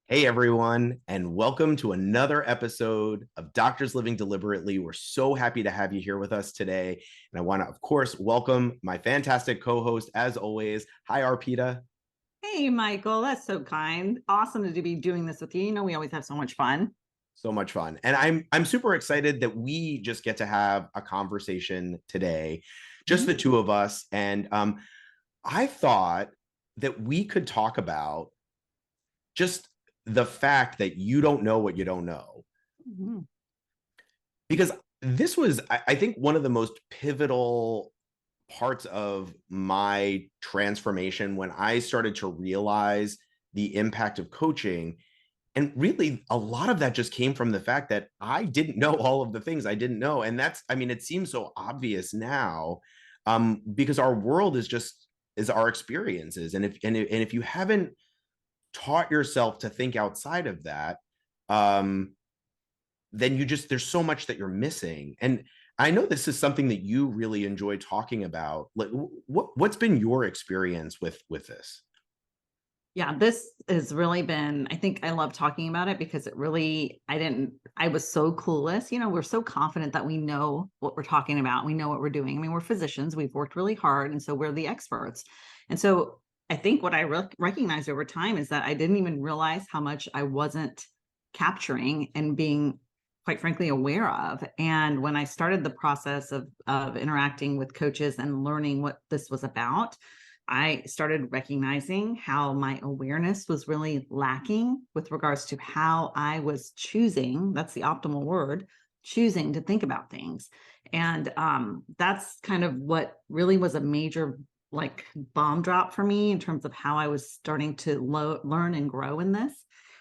Hey everyone, and welcome to another episode of Doctors Living Deliberately. We're so happy to have you here with us today. And I want to, of course, welcome my fantastic co-host, as always. Hi, Arpita. Hey, Michael, that's so kind. Awesome to be doing this with you. You know, we always have so much fun. So much fun. And I'm super excited that we just get to have a conversation today, just the Mhm. two of us. And I thought that we could talk about just the fact that you don't know what you don't know, Mhm. because this was, I think, one of the most pivotal parts of my transformation when I started to realize the impact of coaching. And really, a lot of that just came from the fact that I didn't know all of the things I didn't know. And that's, I mean, it seems so obvious now, because our world is our experiences. And if you haven't taught yourself to think outside of that, um, then there's so much that you're missing. And I know this is something that you really enjoy talking about. Like, what's been your experience with this? Yeah, this has really been, I think I love talking about it because I was so clueless. You know, we're so confident that we know what we're talking about. We know what we're doing. I mean, we're physicians, we've worked really hard. And so we're the experts. And so I think what I recognized over time is that I didn't even realize how much I wasn't capturing and being, quite frankly, aware of. And when I started the process of interacting with coaches and learning what this was about, I started recognizing how my awareness was really lacking with regards to how I was choosing, that's the optimal word, choosing to think about things. And that's kind of what really was a major like bomb drop for me in terms of how I was starting to learn and grow in this.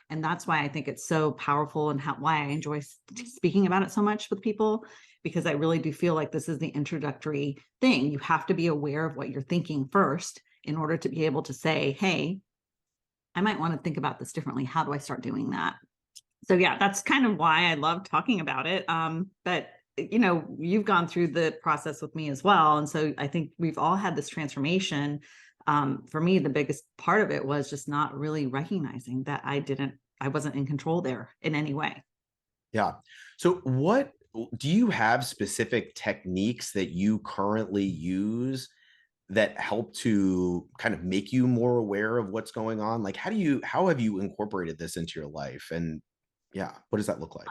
And that's why I think it's so powerful and why I enjoy speaking about it so much with people, because I really do feel like this is the introductory thing. You have to be aware of what you're thinking first in order to be able to say, hey, I might want to think about this differently. How do I start doing that? So, yeah, that's kind of why I love talking about it. But, you know, you've gone through the process with me as well. And so I think we've all had this transformation. For me, the biggest part of it was just not really recognizing that I wasn't in control there in any way. Yeah. So what do you have specific techniques that you currently use that help to kind of make you more aware of what's going on? Like, how have you incorporated this into your life? And yeah, what does that look like?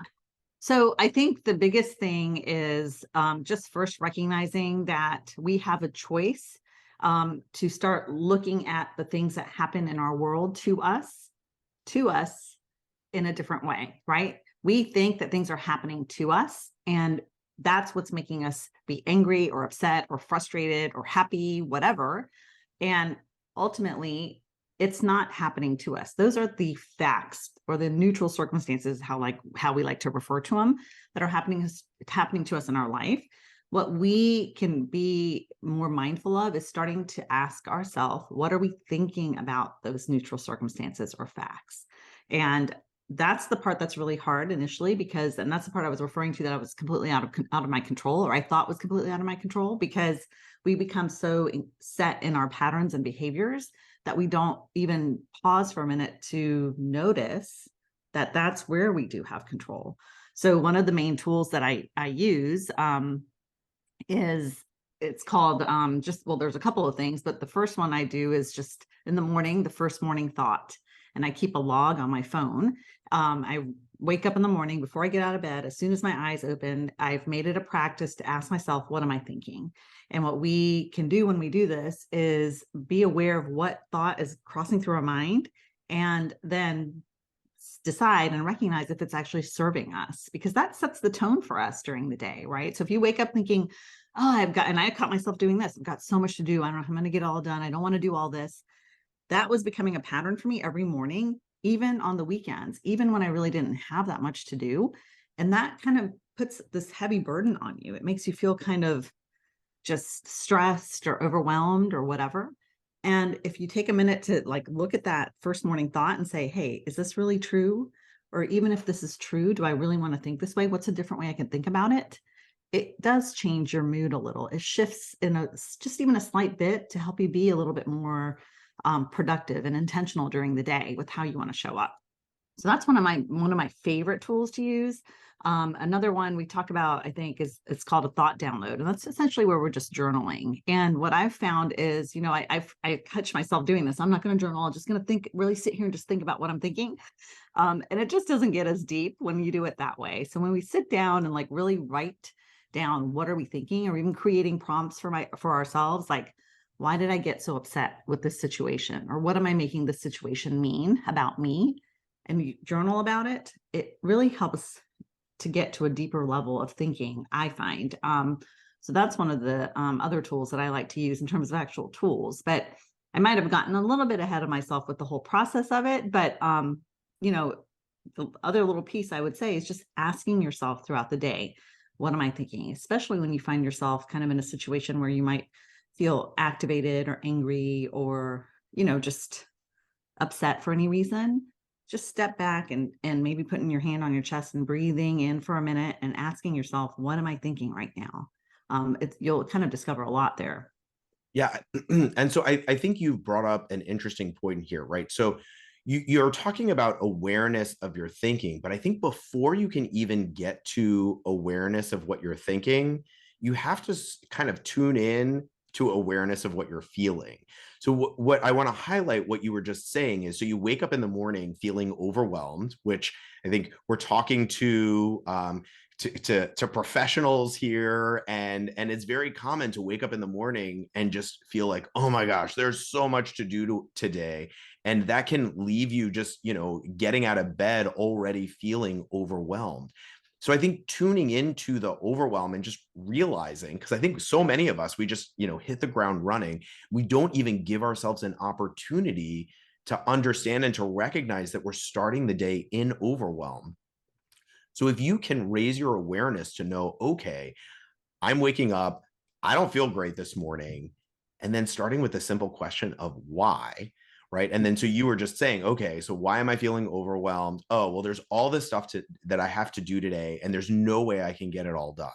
So I think the biggest thing is just first recognizing that we have a choice to start looking at the things that happen in our world to us in a different way, right? We think that things are happening to us, and that's what's making us be angry or upset or frustrated or happy, whatever. And ultimately, it's not happening to us. Those are the facts or the neutral circumstances, how we like to refer to them, that are happening to us in our life. What we can be more mindful of is starting to ask ourselves, what are we thinking about those neutral circumstances or facts? And that's the part that's really hard initially, and that's the part I was referring to, that I was completely out of my control, or I thought was completely out of my control, because we become so set in our patterns and behaviors that we don't even pause for a minute to notice that that's where we do have control. So one of the main tools that I use is, it's called just, well, there's a couple of things, but the first one I do is just in the morning, the first morning thought. And I keep a log on my phone. I wake up in the morning before I get out of bed. As soon as my eyes open, I've made it a practice to ask myself, what am I thinking? And what we can do when we do this is be aware of what thought is crossing through our mind, and then decide and recognize if it's actually serving us, because that sets the tone for us during the day, right? So if you wake up thinking, oh, and I caught myself doing this, I've got so much to do, I don't know if I'm going to get it all done, I don't want to do all this. That was becoming a pattern for me every morning, even on the weekends, even when I really didn't have that much to do. And that kind of puts this heavy burden on you. It makes you feel kind of just stressed or overwhelmed or whatever. And if you take a minute to like look at that first morning thought and say, hey, is this really true? Or even if this is true, do I really want to think this way? What's a different way I can think about it? It does change your mood a little. It shifts in just even a slight bit to help you be a little bit more productive and intentional during the day with how you want to show up. So that's one of my favorite tools to use. Another one we talk about, I think, is it's called a thought download, and that's essentially where we're just journaling. And what I've found is, I catch myself doing this. I'm not going to journal. I'm just going to think, really sit here and just think about what I'm thinking. And it just doesn't get as deep when you do it that way. So when we sit down and like really write down what are we thinking, or even creating prompts for ourselves, like why did I get so upset with this situation, or what am I making this situation mean about me? And you journal about it, it really helps to get to a deeper level of thinking, I find. So that's one of the other tools that I like to use in terms of actual tools. But I might have gotten a little bit ahead of myself with the whole process of it. But, you know, the other little piece I would say is just asking yourself throughout the day, what am I thinking? Especially when you find yourself kind of in a situation where you might feel activated or angry or, just upset for any reason. Just step back and maybe putting your hand on your chest and breathing in for a minute and asking yourself, what am I thinking right now? You'll kind of discover a lot there. Yeah. And so I think you've brought up an interesting point here, right? So you're talking about awareness of your thinking, but I think before you can even get to awareness of what you're thinking, you have to kind of tune in to awareness of what you're feeling. So what I want to highlight what you were just saying is, so you wake up in the morning feeling overwhelmed, which I think we're talking to professionals here, and it's very common to wake up in the morning and just feel like, oh my gosh, there's so much to do today, and that can leave you just getting out of bed already feeling overwhelmed. So I think tuning into the overwhelm and just realizing, because I think so many of us, we just hit the ground running, we don't even give ourselves an opportunity to understand and to recognize that we're starting the day in overwhelm. So if you can raise your awareness to know, okay, I'm waking up, I don't feel great this morning, and then starting with the simple question of why, right? And then so you were just saying, okay, so why am I feeling overwhelmed? Oh, well, there's all this stuff that I have to do today, and there's no way I can get it all done.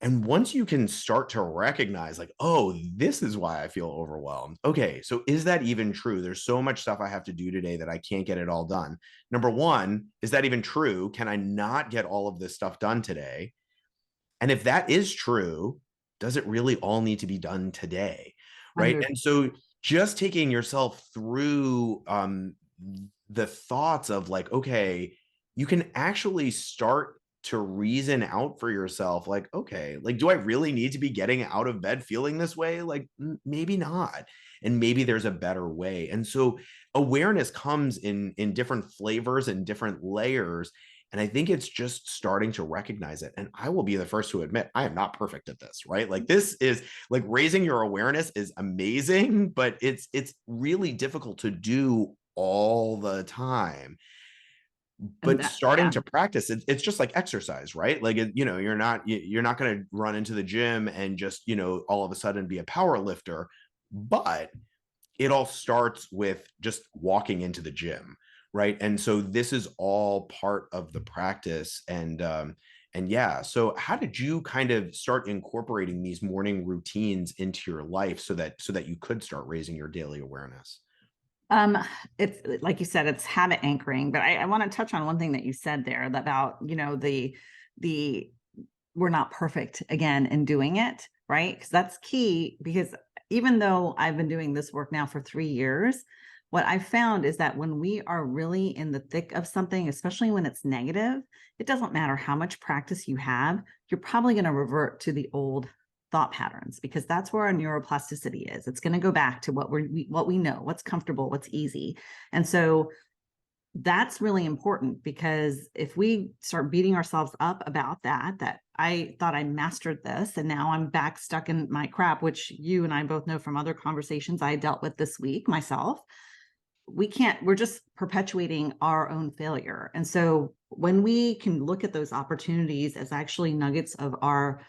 And once you can start to recognize, like, oh, this is why I feel overwhelmed. Okay, so is that even true? There's so much stuff I have to do today that I can't get it all done. Number one, is that even true? Can I not get all of this stuff done today? And if that is true, does it really all need to be done today? Right. And so just taking yourself through the thoughts of like, okay, you can actually start to reason out for yourself, like, okay, like, do I really need to be getting out of bed feeling this way? Like, maybe not. And maybe there's a better way. And so awareness comes in different flavors and different layers. And I think it's just starting to recognize it. And I will be the first to admit, I am not perfect at this, right? Like, this is like, raising your awareness is amazing, but it's really difficult to do all the time. And But that, starting yeah. to practice it, it's just like exercise, right? Like, you're not going to run into the gym and just, all of a sudden be a power lifter, but it all starts with just walking into the gym, right? And so this is all part of the practice. And yeah, so how did you kind of start incorporating these morning routines into your life so that you could start raising your daily awareness? Um, it's like you said, it's habit anchoring, but I want to touch on one thing that you said there about, the we're not perfect again in doing it, right? Because that's key. Because even though I've been doing this work now for 3 years, what I found is that when we are really in the thick of something, especially when it's negative, it doesn't matter how much practice you have, you're probably going to revert to the old thought patterns, because that's where our neuroplasticity is. It's going to go back to what we know, what's comfortable, what's easy. And so that's really important, because if we start beating ourselves up about that I thought I mastered this and now I'm back stuck in my crap, which you and I both know from other conversations I dealt with this week myself, we're just perpetuating our own failure. And so when we can look at those opportunities as actually nuggets of our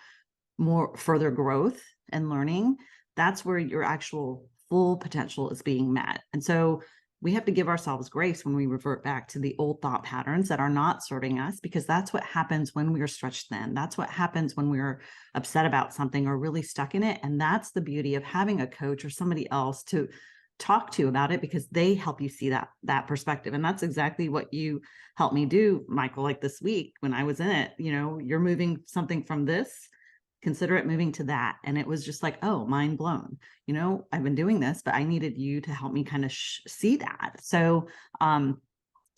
more further growth and learning, that's where your actual full potential is being met. And so we have to give ourselves grace when we revert back to the old thought patterns that are not serving us, because that's what happens when we are stretched thin. That's what happens when we're upset about something or really stuck in it. And that's the beauty of having a coach or somebody else to talk to about it, because they help you see that perspective. And that's exactly what you helped me do, Michael. Like this week when I was in it, you're moving something from this, consider it moving to that. And it was just like, oh, mind blown. I've been doing this, but I needed you to help me kind of see that. So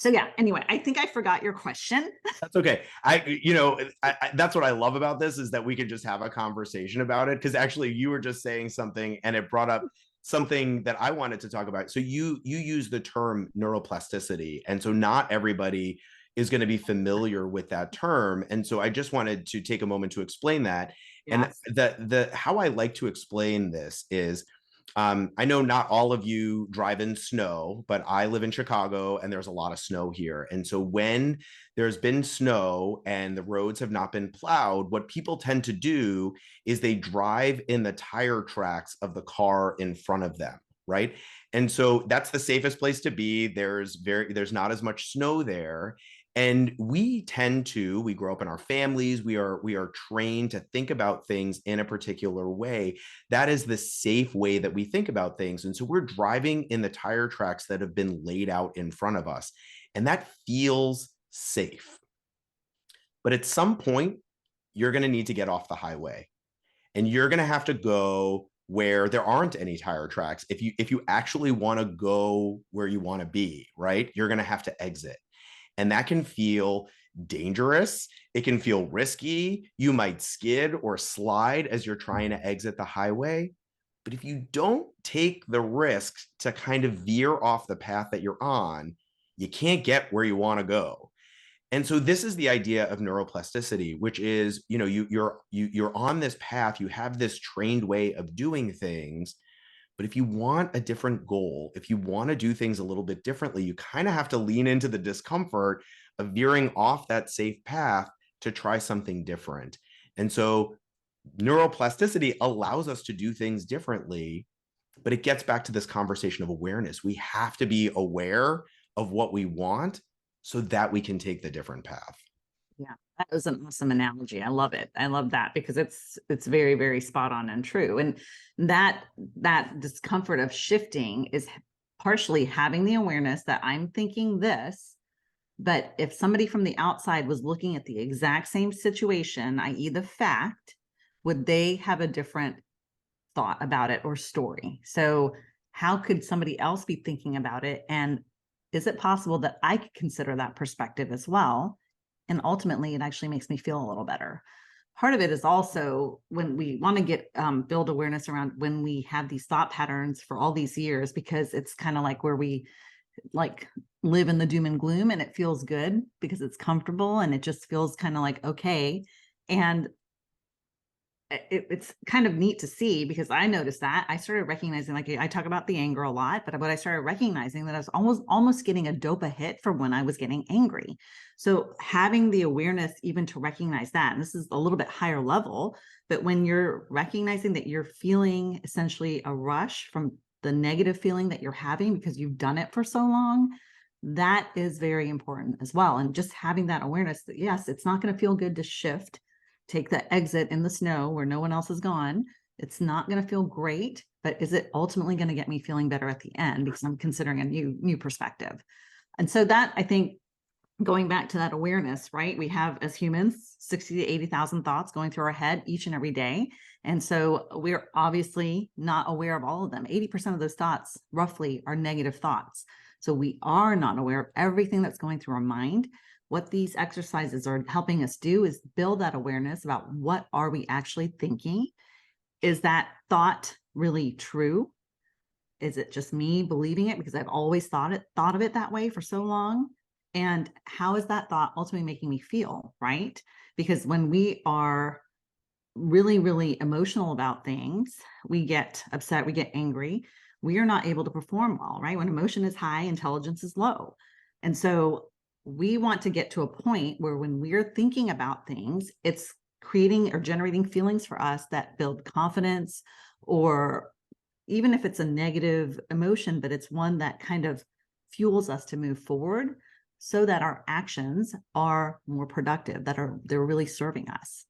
yeah, anyway, I think I forgot your question. That's okay. That's what I love about this, is that we can just have a conversation about it. Because actually you were just saying something and it brought up something that I wanted to talk about. So you use the term neuroplasticity. And so not everybody is going to be familiar with that term. And so I just wanted to take a moment to explain that. Yes. And the how I like to explain this is, I know not all of you drive in snow, but I live in Chicago and there's a lot of snow here. And so when there's been snow and the roads have not been plowed, what people tend to do is they drive in the tire tracks of the car in front of them, right? And so that's the safest place to be. There's not as much snow there. And we grow up in our families, we are trained to think about things in a particular way. That is the safe way that we think about things. And so we're driving in the tire tracks that have been laid out in front of us, and that feels safe. But at some point, you're going to need to get off the highway, and you're going to have to go where there aren't any tire tracks. If you actually want to go where you want to be, right, you're going to have to exit. And that can feel dangerous. It can feel risky. You might skid or slide as you're trying to exit the highway. But if you don't take the risk to kind of veer off the path that you're on, you can't get where you want to go. And so this is the idea of neuroplasticity, which is, you're on this path, you have this trained way of doing things. But if you want a different goal, if you want to do things a little bit differently, you kind of have to lean into the discomfort of veering off that safe path to try something different. And so neuroplasticity allows us to do things differently, but it gets back to this conversation of awareness. We have to be aware of what we want so that we can take the different path. Yeah, that was an awesome analogy. I love it. I love that because it's very, very spot on and true. And that discomfort of shifting is partially having the awareness that I'm thinking this, but if somebody from the outside was looking at the exact same situation, i.e. the fact, would they have a different thought about it or story? So how could somebody else be thinking about it? And is it possible that I could consider that perspective as well? And ultimately, it actually makes me feel a little better. Part of it is also when we want to get build awareness around when we have these thought patterns for all these years, because it's kind of like where we like live in the doom and gloom, and it feels good because it's comfortable and it just feels kind of like, okay. And it's kind of neat to see, because I noticed that I started recognizing, like I talk about the anger a lot, but what I started recognizing that I was almost getting a dopa hit from when I was getting angry. So having the awareness even to recognize that, and this is a little bit higher level, but when you're recognizing that you're feeling essentially a rush from the negative feeling that you're having because you've done it for so long, that is very important as well. And just having that awareness that yes, it's not going to feel good to shift, take the exit in the snow where no one else is gone. It's not going to feel great, but is it ultimately going to get me feeling better at the end because I'm considering a new perspective? And so that, I think, going back to that awareness, right? We have, as humans, 60 to 80,000 thoughts going through our head each and every day. And so we're obviously not aware of all of them. 80% of those thoughts roughly are negative thoughts. So we are not aware of everything that's going through our mind. What these exercises are helping us do is build that awareness about what are we actually thinking? Is that thought really true? Is it just me believing it because I've always thought of it that way for so long? And how is that thought ultimately making me feel, right? Because when we are really, really emotional about things, we get upset, we get angry, we are not able to perform well, right? When emotion is high, intelligence is low. And so we want to get to a point where when we're thinking about things, it's creating or generating feelings for us that build confidence, or even if it's a negative emotion, but it's one that kind of fuels us to move forward so that our actions are more productive, they're really serving us.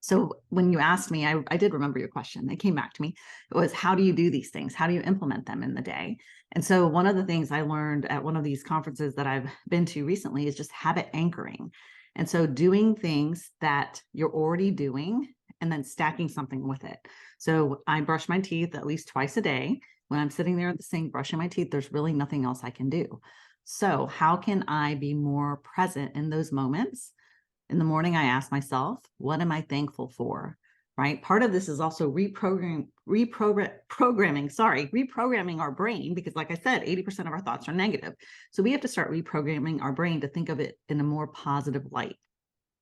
So when you asked me, I did remember your question. It came back to me. It was, how do you do these things? How do you implement them in the day? And so one of the things I learned at one of these conferences that I've been to recently is just habit anchoring. And so doing things that you're already doing and then stacking something with it. So I brush my teeth at least twice a day. When I'm sitting there at the sink brushing my teeth, there's really nothing else I can do. So how can I be more present in those moments? In the morning, I ask myself, what am I thankful for? Right. Part of this is also reprogramming our brain, because like I said, 80% of our thoughts are negative. So we have to start reprogramming our brain to think of it in a more positive light.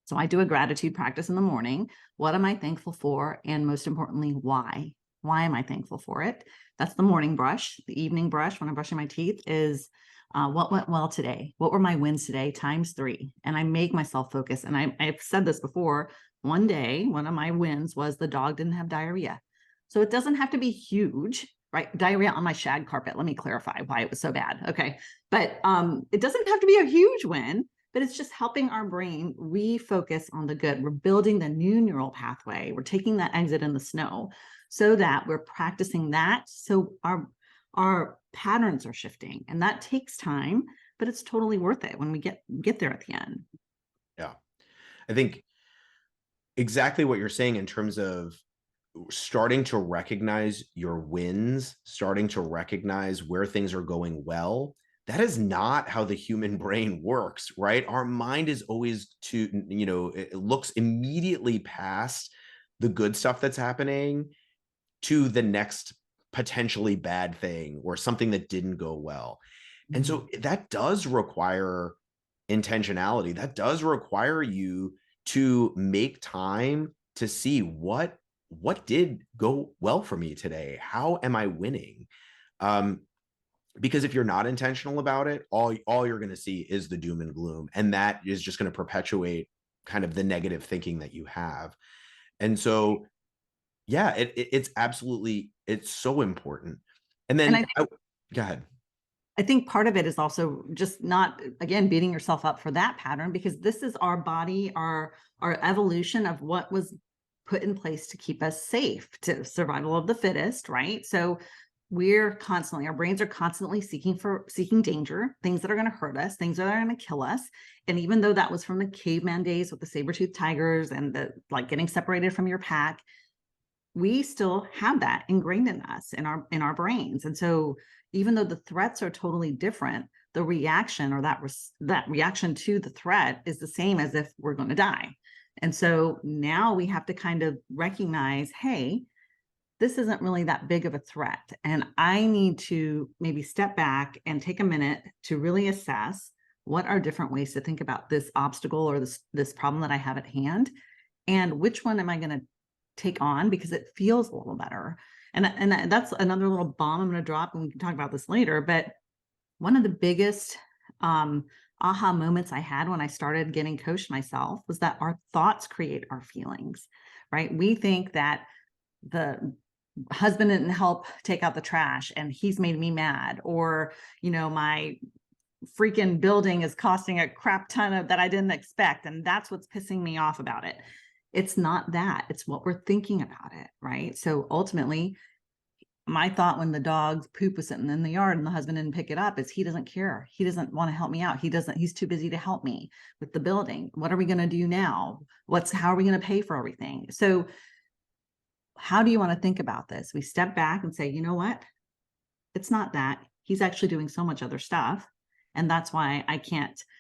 So I do a gratitude practice in the morning. What am I thankful for? And most importantly, why? Why am I thankful for it? That's the morning brush. The evening brush when I'm brushing my teeth is what went well today? What were my wins today? Times 3. And I make myself focus. And I've said this before. One day, one of my wins was the dog didn't have diarrhea. So it doesn't have to be huge, right? Diarrhea on my shag carpet. Let me clarify why it was so bad. Okay. But it doesn't have to be a huge win, but it's just helping our brain refocus on the good. We're building the new neural pathway. We're taking that exit in the snow so that we're practicing that. So our patterns are shifting, and that takes time, but it's totally worth it when we get there at the end. Yeah. I think exactly what you're saying in terms of starting to recognize your wins, starting to recognize where things are going well. That is not how the human brain works, right? Our mind is always it looks immediately past the good stuff that's happening to the next potentially bad thing or something that didn't go well. And so that does require intentionality. That does require you to make time to see what did go well for me today. How am I winning? Because if you're not intentional about it, all you're going to see is the doom and gloom, and that is just going to perpetuate kind of the negative thinking that you have. And so yeah, it's absolutely, it's so important. And And then go ahead. I think part of it is also just not, again, beating yourself up for that pattern, because this is our body, our evolution of what was put in place to keep us safe, to survival of the fittest, right? So our brains are constantly seeking danger, things that are going to hurt us, things that are going to kill us. And even though that was from the caveman days with the saber-toothed tigers and the like getting separated from your pack, we still have that ingrained in us, in our brains. And so even though the threats are totally different, the reaction, or that reaction to the threat, is the same as if we're going to die. And so now we have to kind of recognize, hey, this isn't really that big of a threat, and I need to maybe step back and take a minute to really assess what are different ways to think about this obstacle or this problem that I have at hand, and which one am I going to take on because it feels a little better. And that's another little bomb I'm going to drop, and we can talk about this later. But one of the biggest aha moments I had when I started getting coached myself was that our thoughts create our feelings, right? We think that the husband didn't help take out the trash and he's made me mad, or, my freaking building is costing a crap ton of that I didn't expect, and that's what's pissing me off about it. It's not that, it's what we're thinking about it, right? So ultimately, my thought when the dog's poop was sitting in the yard and the husband didn't pick it up is, he doesn't care. He doesn't want to help me out. He's too busy to help me with the building. What are we going to do now? How are we going to pay for everything? So how do you want to think about this? We step back and say, you know what? It's not that. He's actually doing so much other stuff. And that's why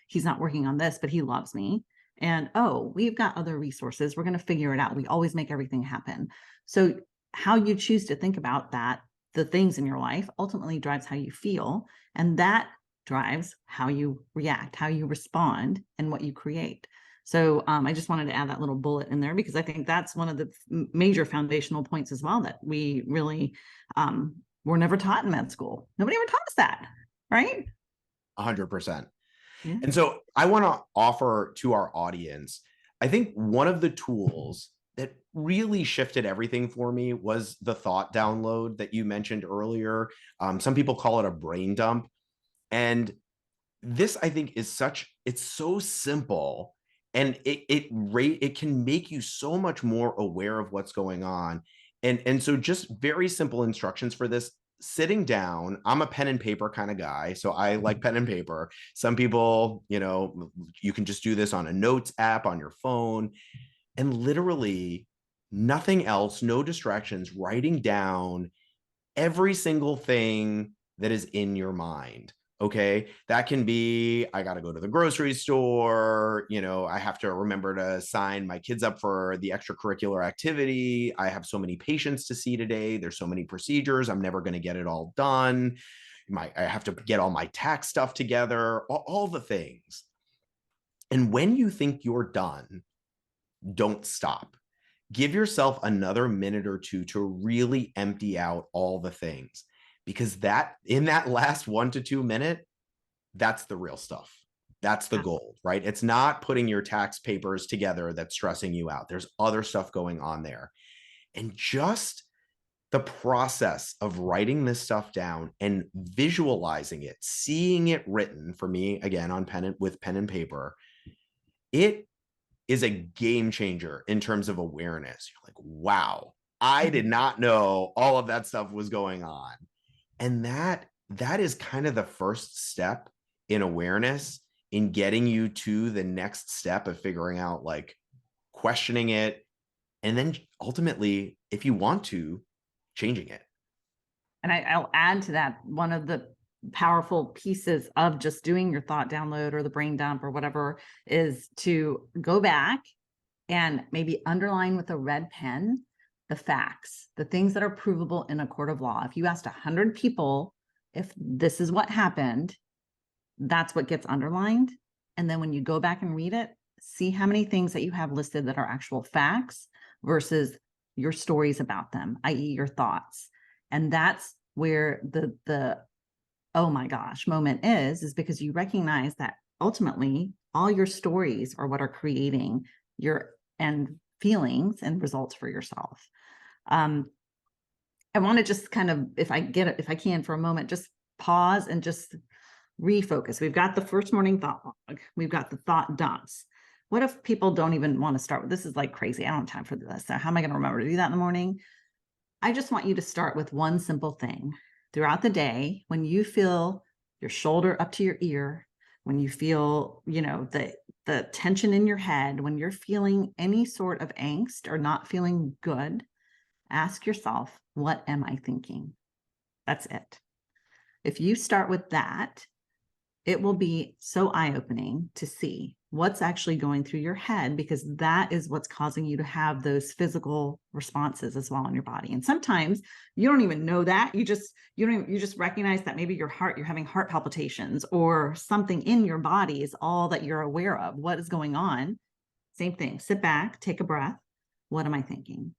he's not working on this, but he loves me. And we've got other resources. We're going to figure it out. We always make everything happen. So how you choose to think about that, the things in your life, ultimately drives how you feel. And that drives how you react, how you respond, and what you create. So I just wanted to add that little bullet in there, because I think that's one of the major foundational points as well, that we really were never taught in med school. Nobody ever taught us that, right? 100%. Yeah. And so I want to offer to our audience, I think one of the tools that really shifted everything for me was the thought download that you mentioned earlier. Some people call it a brain dump. And this, I think, it's so simple, And it can make you so much more aware of what's going on. And so just very simple instructions for this. Sitting down, I'm a pen and paper kind of guy, so I like pen and paper. Some people, you can just do this on a notes app on your phone, and literally nothing else, no distractions, writing down every single thing that is in your mind. Okay. That can be, I got to go to the grocery store. I have to remember to sign my kids up for the extracurricular activity. I have so many patients to see today. There's so many procedures. I'm never going to get it all done. I have to get all my tax stuff together, all the things. And when you think you're done, don't stop. Give yourself another minute or two to really empty out all the things, because that in that last 1 to 2 minute, that's the real stuff. That's the gold, right? It's not putting your tax papers together that's stressing you out. There's other stuff going on there. And just the process of writing this stuff down and visualizing it, seeing it written, for me, again, on with pen and paper, it is a game changer in terms of awareness. You're like, wow, I did not know all of that stuff was going on. And that is kind of the first step in awareness, in getting you to the next step of figuring out, like, questioning it, and then ultimately, if you want to, changing it. And I'll add to that, one of the powerful pieces of just doing your thought download or the brain dump or whatever is to go back and maybe underline with a red pen the facts, the things that are provable in a court of law. If you asked 100 people if this is what happened, that's what gets underlined. And then when you go back and read it, see how many things that you have listed that are actual facts versus your stories about them, i.e. your thoughts. And that's where the oh my gosh moment is because you recognize that ultimately all your stories are what are creating your and feelings and results for yourself. I want to just kind of, if I can for a moment, just pause and just refocus. We've got the first morning thought log. We've got the thought dumps. What if people don't even want to start with this? Is like crazy. I don't have time for this. So how am I going to remember to do that in the morning? I just want you to start with one simple thing throughout the day. When you feel your shoulder up to your ear, when you feel, the tension in your head, when you're feeling any sort of angst or not feeling good, ask yourself, what am I thinking? That's it. If you start with that, it will be so eye-opening to see what's actually going through your head, because that is what's causing you to have those physical responses as well in your body. And sometimes you don't even know that. You just recognize that maybe you're having heart palpitations or something in your body is all that you're aware of. What is going on? Same thing. Sit back, take a breath. What am I thinking?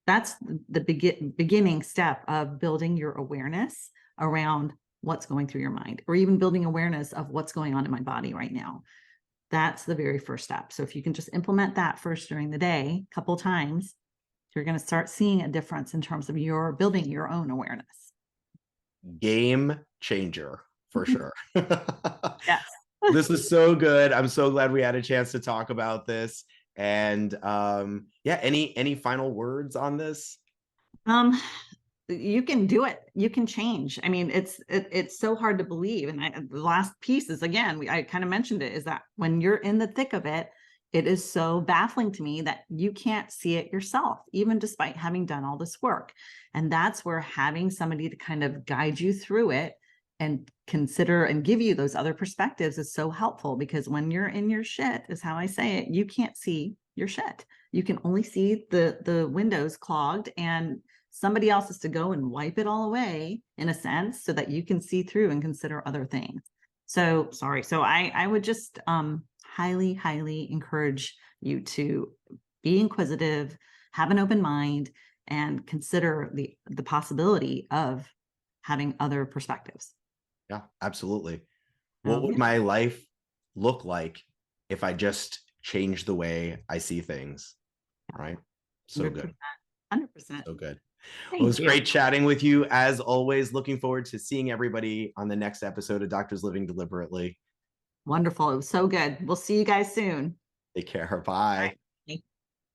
That's the beginning step of building your awareness around what's going through your mind, or even building awareness of what's going on in my body right now. That's the very first step. So if you can just implement that first during the day, a couple of times, you're going to start seeing a difference in terms of your building your own awareness. Game changer for sure. Yes. This is so good. I'm so glad we had a chance to talk about this. And yeah, any final words on this? You can do it. You can change. I mean, it's so hard to believe. And the last piece is, again, I kind of mentioned it, is that when you're in the thick of it, it is so baffling to me that you can't see it yourself, even despite having done all this work. And that's where having somebody to kind of guide you through it and consider and give you those other perspectives is so helpful, because when you're in your shit, is how I say it, you can't see your shit. You can only see the windows clogged, and somebody else has to go and wipe it all away, in a sense, so that you can see through and consider other things. So sorry. So I would just highly, highly encourage you to be inquisitive, have an open mind, and consider the possibility of having other perspectives. Yeah, absolutely. What would my life look like if I just changed the way I see things? Right? So 100%, good. 100%. So good. Thank Well, it was you. great chatting with you. As always, looking forward to seeing everybody on the next episode of Doctors Living Deliberately. Wonderful. It was so good. We'll see you guys soon. Take care. Bye.